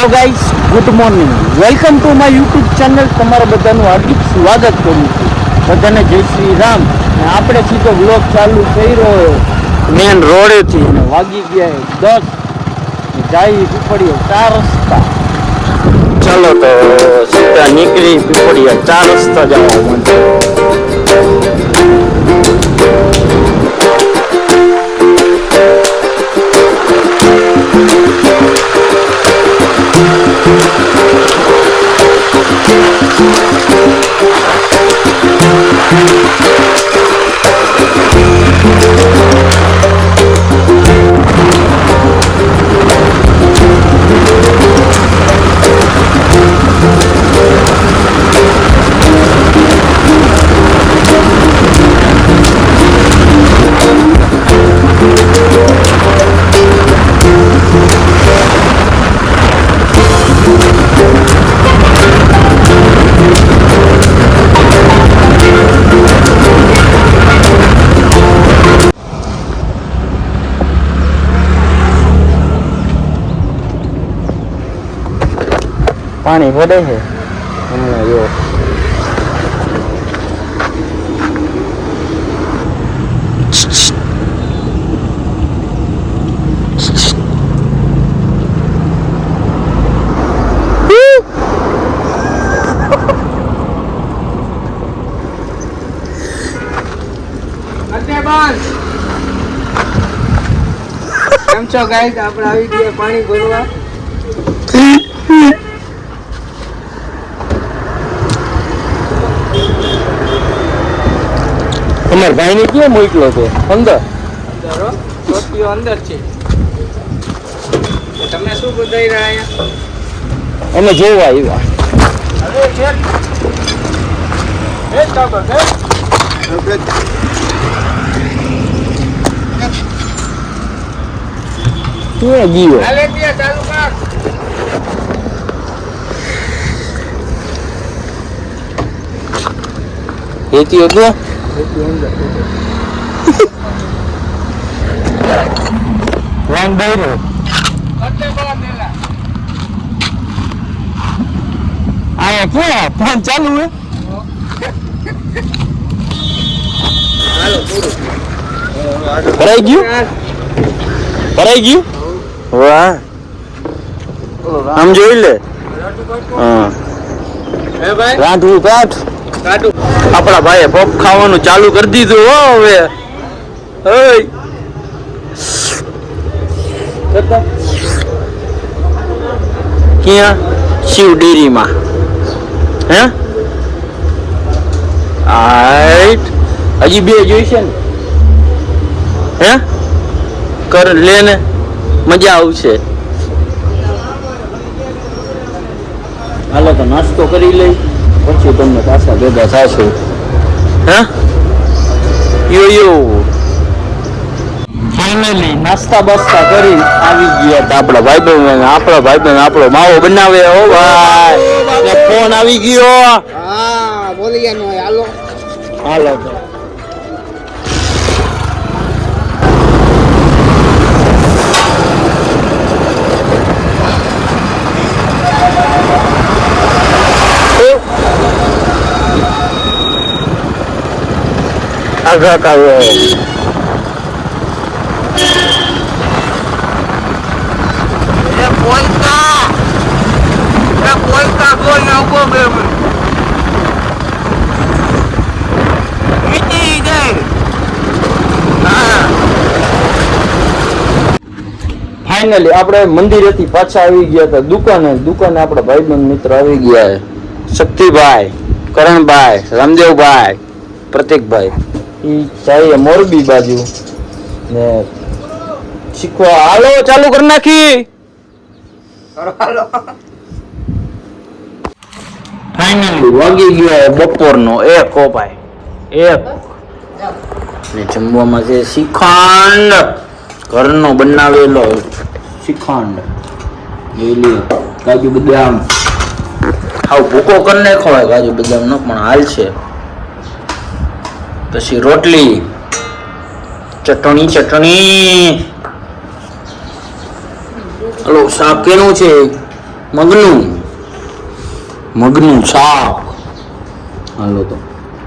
Hello guys, good morning. Welcome to my YouTube channel. તમારા બધાનું હાર્દિક સ્વાગત કરું છું. બધાને જય શ્રી રામ. આપણે સીધો બ્લોગ ચાલુ કર્યો મેન રોડેથી અને વાગી ગયા 10. જાય પીપળીયા 4 રસ્તા. ચાલો તો સીધા નીકળી પીપળીયા 4 રસ્તા જવા માંડે. પાણી ભરે છે હમણાં જો કેમ છો ગાઈસ? આપણે આવી ગયા પાણી ભરવા. તમારા ભાઈ ને ક્યાં મોકલો છે? અંદર ટોટીઓ અંદર છે. તમે શું બધાઈ રહ્યા? અમે જોવા આવ્યા. ક્યાં ગયો? ચાલુ કર. એથી હતો વાન બૈરો આયા ક્યાં ફોન ચાલુ હે? ભરાઈ ગયું? ભરાઈ ગયું? વાહ, આમ જોઈ લે. હા રાંધવું કાઢ. આપણા ભાઈએ પપ ખાવાનું ચાલુ કરી દીધું હો. હવે ક્યાં? શિવ ડેરીમાં. હે આઈટ હજી 2 જોઈશે ને? હે કર લે ને, મજા આવશે. હાલો તો નાસ્તો કરી લઈ, પછી તમને પાછા ભેગા થશું. હે યો ફાઇનલી નાસ્તા બાસ્તા કરી આવી ગયા હતા આપણા ભાઈબંધ. આપણો માવો બનાવે. હો ભાઈ, ફોન આવી ગયો. હા બોલી ગયા નો. હાલો હાલો તો આગળ કાઢો. ફાઇનલી આપણે મંદિરેથી પાછા આવી ગયા હતા દુકાને. આપણા ભાઈબંધ મિત્ર આવી ગયા. શક્તિભાઈ, કરણભાઈ, રામદેવભાઈ, પ્રતિકભાઈ ઈ જાય મોરબી બાજુ ને શીખવા. હાલો ચાલુ કરી નાખી. ફાઇનલી વાગી ગયો બપોરનો 1. ભાઈ 1 ને જમવામાં છે શ્રીખંડ, ઘરનો બનાવેલો શ્રીખંડ. કાજુ બદામ હાવ ભૂકો કરી નાખો. કાજુ બદામ નો પણ હાલ છે. પછી રોટલી, ચટણી. હલો શાક કેનું છે? મગનું શાક. હાલો તો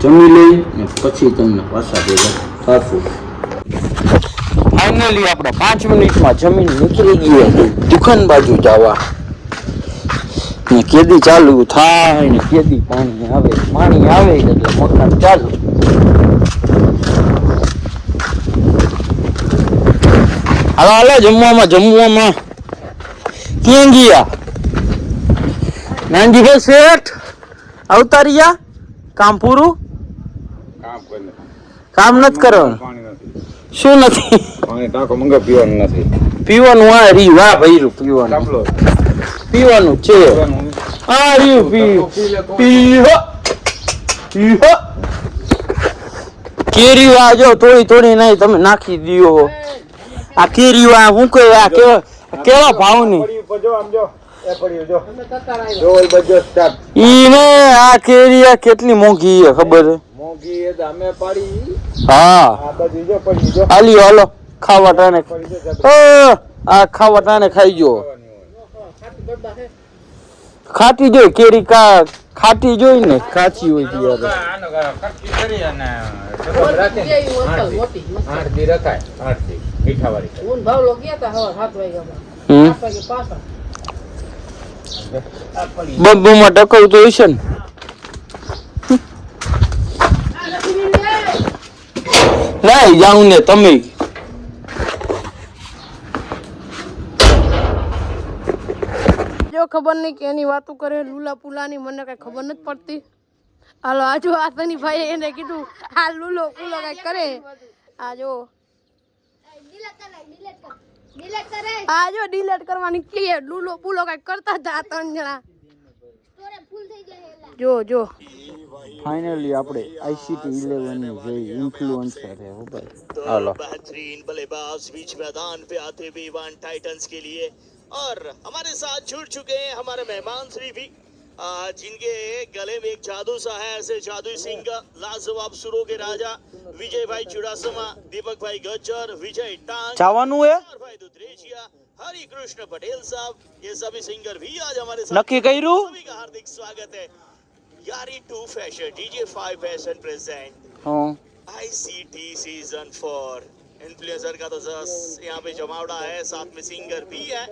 જમી લઈ ને પછી તમને પાછા ભેગા થશું. ફાઇનલી આપણે 5 મિનિટમાં જમીન નીકળી ગઈ દુકાન બાજુ જવા. ને કેદી ચાલુ થાય ને કેદી પાણી આવે એટલે મકાન ચાલુ. હાલો જમવામાં ક્યાં ગયા નાનજીભાઈ શેઠ? આવતા રહ્યા? કામ પૂરું? કામ નથી કરવાનું. શું નથી? પીવાનું આ રી વાહ ભાઈ પીવાનું છે. આ રહ્યું પીવો કેરી વા જો થોડી નહીં તમે નાખી દો. આ કેરી વા હું કહે આ કેવા ભાવની ઈ ને આ કેરી આ કેટલી મોંઘી છે ખબર છે? હા હાલો ખાવા ટાણે આ ખાવા ટાણે ખાઈ જો. ખાટી જોઈ કેરી ખાટી જોઈ ને કાચી હોય બબ્બુમાં ટકવતો હશે ને. નહીં જાઉં ને તમે જો ખબર નહીં કે એની વાતો કરે લુલા પુલાની મને કઈ ખબર નથી પડતી. હાલો આજો આ તની ભાઈ એને કીધું આ લુલો પુલો કઈ કરે. આજો ડિલીટ કરવાની કે લુલો પુલો કઈ કરતા હતા 3 જણા. જો ફાઇનલી આપણે ICT 11 ની જોઈ ઇન્ફ્લુએન્સર है हो भाई. हेलो बेहतरीन बल्लेबाज बीच मैदान पे आते हुए वन टाइटंस के लिए और हमारे साथ जुड़ चुके हैं हमारे मेहमान श्री भी जिनके गले में एक जादू सा है ऐसे जादुई सिंह लाजवाब सुरों के राजा विजय भाई चुड़ासमा दीपक भाई गज्जर विजय टांग જવાનું હે भाई दुधरेजिया हरि कृष्ण पटेल साहब ये सभी सिंगर भी आज हमारे साथ નક્કી કર્યું. सभी का हार्दिक स्वागत है. यारी 2 फैशन डीजे 5 फैशन प्रेजेंट હા ICT सीजन 4 इन्फ्लुएंसर का तो यहाँ पे जमावड़ा है साथ में सिंगर भी है.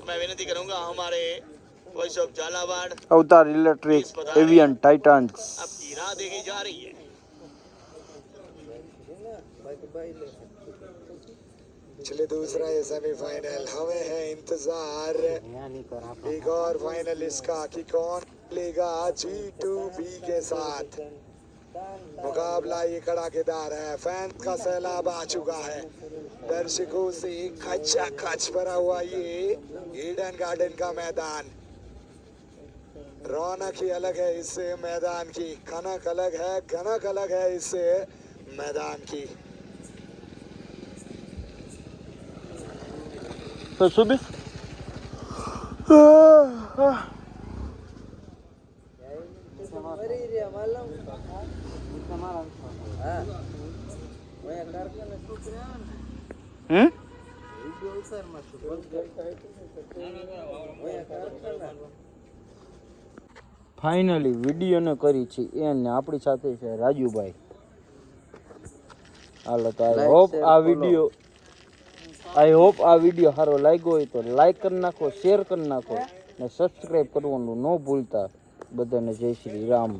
मैं विनती करूंगा हमारे वॉइस ऑफ झालावाड़ अवतार इलेक्ट्रिक एवियन टाइटन्स आपकी राह देखी जा रही है. चलिए दूसरा ये सेमीफाइनल हमें है इंतजार एक और फाइनल इसका कि कौन लेगा G2B के साथ. मुकाबला ये कड़ाकेदार है. फैंस का सैलाब आ चुका है. दर्शकों से खचा खच भरा हुआ ये ईडन गार्डन का मैदान. रौनक ही अलग है इस मैदान की. खनक अलग है इस मैदान की. तो सुबह ફાઇનલી વિડીયોને કરી છે એને આપણી સાથે છે રાજુભાઈ. હાલો તો આઈ હોપ આ વિડીયો સારો લાગ્યો હોય તો લાઈક કરી નાખો, શેર કરી નાખો ને સબસ્ક્રાઈબ કરવાનું ન ભૂલતા. બધાને જય શ્રી રામ.